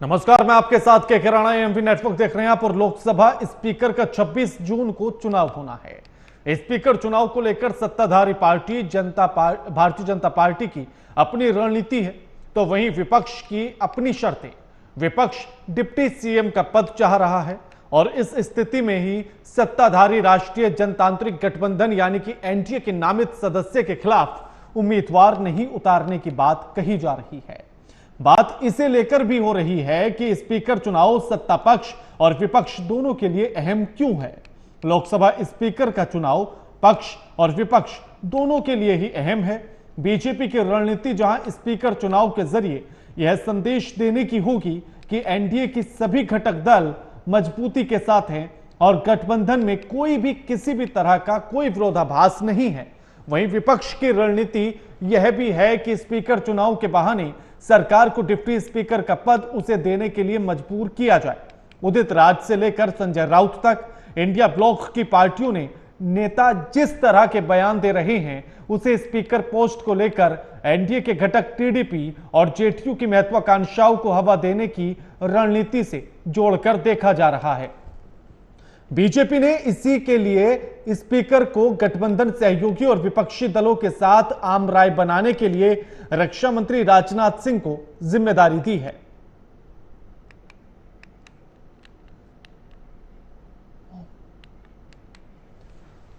नमस्कार, मैं आपके साथ के राणा। एमपी नेटवर्क देख रहे हैं आप और लोकसभा स्पीकर का 26 जून को चुनाव होना है। स्पीकर चुनाव को लेकर सत्ताधारी पार्टी भारतीय जनता पार्टी की अपनी रणनीति है, तो वहीं विपक्ष की अपनी शर्तें। विपक्ष डिप्टी सीएम का पद चाह रहा है और इस स्थिति में ही सत्ताधारी राष्ट्रीय जनतांत्रिक गठबंधन यानी कि एनडीए के नामित सदस्य के खिलाफ उम्मीदवार नहीं उतारने की बात कही जा रही है। बात इसे लेकर भी हो रही है कि स्पीकर चुनाव सत्ता पक्ष और विपक्ष दोनों के लिए अहम क्यों है। लोकसभा स्पीकर का चुनाव पक्ष और विपक्ष दोनों के लिए ही अहम है। बीजेपी की रणनीति जहां स्पीकर चुनाव के जरिए यह संदेश देने की होगी कि एनडीए की सभी घटक दल मजबूती के साथ हैं और गठबंधन में कोई भी किसी भी तरह का कोई विरोधाभास नहीं है, वहीं विपक्ष की रणनीति यह भी है कि स्पीकर चुनाव के बहाने सरकार को डिप्टी स्पीकर का पद उसे देने के लिए मजबूर किया जाए। उदित राज से लेकर संजय राउत तक इंडिया ब्लॉक की पार्टियों ने नेता जिस तरह के बयान दे रहे हैं, उसे स्पीकर पोस्ट को लेकर एनडीए के घटक टीडीपी और जेडीयू की महत्वाकांक्षाओं को हवा देने की रणनीति से जोड़कर देखा जा रहा है। बीजेपी ने इसी के लिए स्पीकर को गठबंधन सहयोगी और विपक्षी दलों के साथ आम राय बनाने के लिए रक्षा मंत्री राजनाथ सिंह को जिम्मेदारी दी है।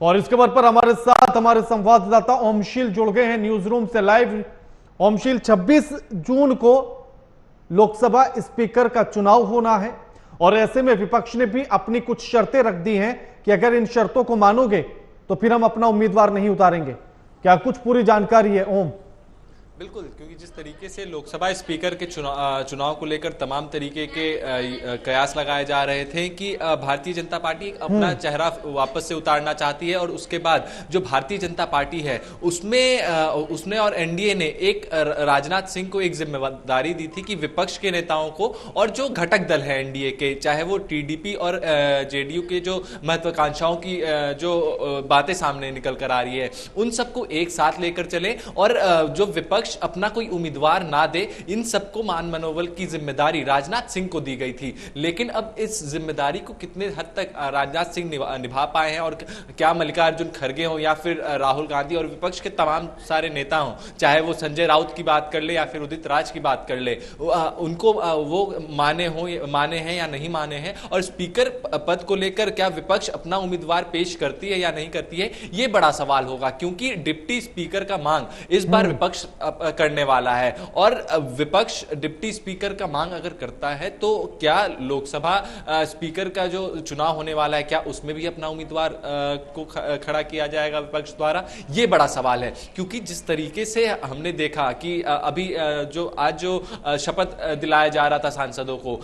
और इस खबर पर हमारे साथ हमारे संवाददाता ओमशील जुड़ गए हैं न्यूज रूम से लाइव। ओमशील, 26 जून को लोकसभा स्पीकर का चुनाव होना है और ऐसे में विपक्ष ने भी अपनी कुछ शर्तें रख दी हैं कि अगर इन शर्तों को मानोगे तो फिर हम अपना उम्मीदवार नहीं उतारेंगे। क्या कुछ पूरी जानकारी है ओम? बिल्कुल, क्योंकि जिस तरीके से लोकसभा स्पीकर के चुनाव को लेकर तमाम तरीके के कयास लगाए जा रहे थे कि भारतीय जनता पार्टी अपना चेहरा वापस से उतारना चाहती है और उसके बाद जो भारतीय जनता पार्टी है उसने और एनडीए ने एक राजनाथ सिंह को एक जिम्मेदारी दी थी कि विपक्ष के नेताओं को और जो घटक दल है एनडीए के, चाहे वो टीडीपी और जेडीयू के जो महत्वाकांक्षाओं की जो बातें सामने निकल कर आ रही है, उन सबको एक साथ लेकर चले और जो विपक्ष अपना कोई उम्मीदवार ना दे, इन सबको मान मनोबल की जिम्मेदारी राजनाथ सिंह को दी गई थी। लेकिन अब इस जिम्मेदारी को कितने हद तक राजनाथ सिंह निभा पाए हैं और क्या मल्लिकार्जुन खड़गे हो या फिर राहुल गांधी और विपक्ष के तमाम सारे नेता हों, चाहे वो संजय राउत की बात कर ले या फिर उदित राज की बात कर ले, उनको वो माने हैं या नहीं माने हैं, और स्पीकर पद को लेकर क्या विपक्ष अपना उम्मीदवार पेश करती है या नहीं करती है, ये बड़ा सवाल होगा। क्योंकि डिप्टी स्पीकर का मांग इस बार विपक्ष करने वाला है और विपक्ष डिप्टी स्पीकर का मांग अगर करता है तो क्या लोकसभा स्पीकर का जो चुनाव होने वाला है, क्या उसमें भी अपना उम्मीदवार को खड़ा किया जाएगा विपक्ष द्वारा? ये बड़ा सवाल है। क्योंकि जिस तरीके से हमने देखा कि अभी जो शपथ दिलाया जा रहा था सांसदों को,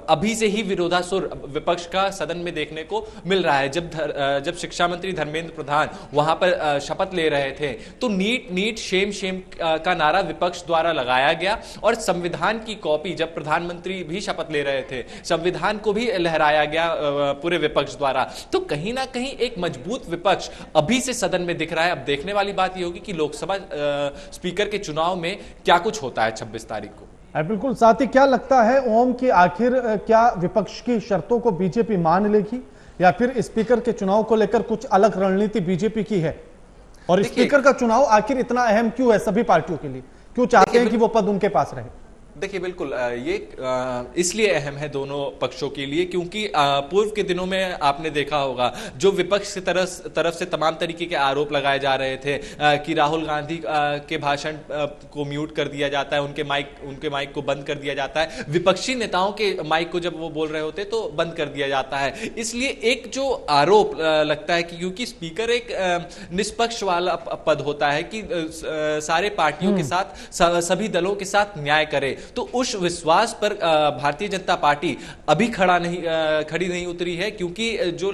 अभी से ही विरोधासुर विपक्ष का सदन में देखने को मिल रहा है। जब शिक्षा मंत्री धर्मेंद्र प्रधान वहां पर शपथ ले रहे थे तो नीट शेम का नारा विपक्ष द्वारा लगाया गया और संविधान की कॉपी, जब प्रधानमंत्री भी शपथ ले रहे थे, संविधान को भी लहराया गया पूरे विपक्ष द्वारा। तो कहीं ना कहीं एक मजबूत विपक्ष अभी से सदन में दिख रहा है। अब देखने वाली बात यह होगी कि लोकसभा स्पीकर के चुनाव में क्या कुछ होता है 26 तारीख को। बिल्कुल। साथ ही क्या लगता है ओम कि आखिर क्या विपक्ष की शर्तों को बीजेपी मान लेगी या फिर स्पीकर के चुनाव को लेकर कुछ अलग रणनीति बीजेपी की है? और स्पीकर का चुनाव आखिर इतना अहम क्यों है सभी पार्टियों के लिए? क्यों चाहते हैं कि वो पद उनके पास रहे? देखिए, बिल्कुल ये इसलिए अहम है दोनों पक्षों के लिए क्योंकि पूर्व के दिनों में आपने देखा होगा जो विपक्ष की तरफ से तमाम तरीके के आरोप लगाए जा रहे थे कि राहुल गांधी के भाषण को म्यूट कर दिया जाता है, उनके माइक को बंद कर दिया जाता है, विपक्षी नेताओं के माइक को जब वो बोल रहे होते तो बंद कर दिया जाता है। इसलिए एक जो आरोप लगता है कि क्योंकि स्पीकर एक निष्पक्ष वाला पद होता है कि सारे पार्टियों के साथ, सभी दलों के साथ न्याय करे, तो उस विश्वास पर भारतीय जनता पार्टी अभी खड़ी नहीं उतरी है। क्योंकि जो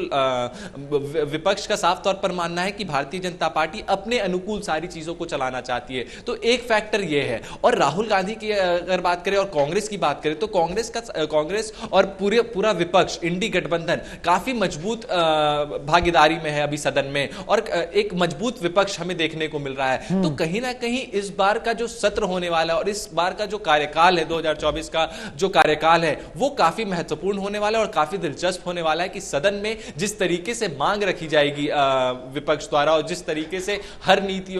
विपक्ष का साफ तौर पर मानना है कि भारतीय जनता पार्टी अपने अनुकूल सारी चीजों को चलाना चाहती है, तो एक फैक्टर यह है। और राहुल गांधी की अगर बात करें और कांग्रेस की बात करें तो कांग्रेस और पूरा विपक्ष इंडी गठबंधन काफी मजबूत भागीदारी में है अभी सदन में और एक मजबूत विपक्ष हमें देखने को मिल रहा है। तो कहीं ना कहीं इस बार का जो सत्र होने वाला है और इस बार का जो कार्यकाल कार्यकाल है 2024 का जो कार्यकाल है वो काफी महत्वपूर्ण होने वाला है और काफी दिलचस्प होने वाला है कि सदन में जिस तरीके से मांग रखी जाएगी विपक्ष द्वारा और जिस तरीके से हर नीति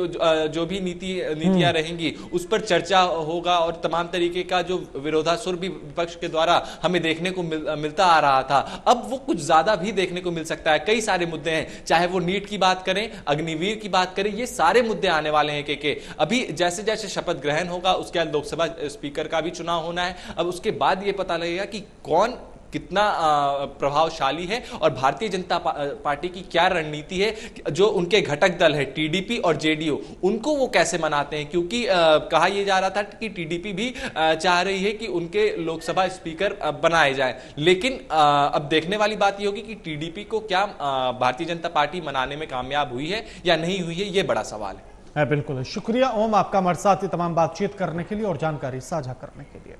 जो भी नीतियां रहेंगी उस पर चर्चा होगा और तमाम तरीके का जो विरोधासुर भी विपक्ष के द्वारा हमें देखने को मिलता आ रहा था, अब वो कुछ ज्यादा भी देखने को मिल सकता है। कई सारे मुद्दे हैं, चाहे वो नीट की बात करें, अग्निवीर की बात करें, ये सारे मुद्दे आने वाले हैं के अभी जैसे जैसे शपथ ग्रहण होगा उसके बाद लोकसभा स्पीकर का भी चुनाव होना है। अब उसके बाद ये पता लगेगा कि कौन कितना प्रभावशाली है और भारतीय जनता पार्टी की क्या रणनीति है। जो उनके घटक दल है टीडीपी और जेडीयू, उनको वो कैसे मनाते हैं, क्योंकि कहा यह जा रहा था कि टीडीपी भी चाह रही है कि उनके लोकसभा स्पीकर बनाए जाए, लेकिन अब देखने वाली बात यह होगी कि टीडीपी को क्या भारतीय जनता पार्टी मनाने में कामयाब हुई है या नहीं हुई है, यह बड़ा सवाल है। बिल्कुल, शुक्रिया ओम आपका हमारे साथ ये तमाम बातचीत करने के लिए और जानकारी साझा करने के लिए।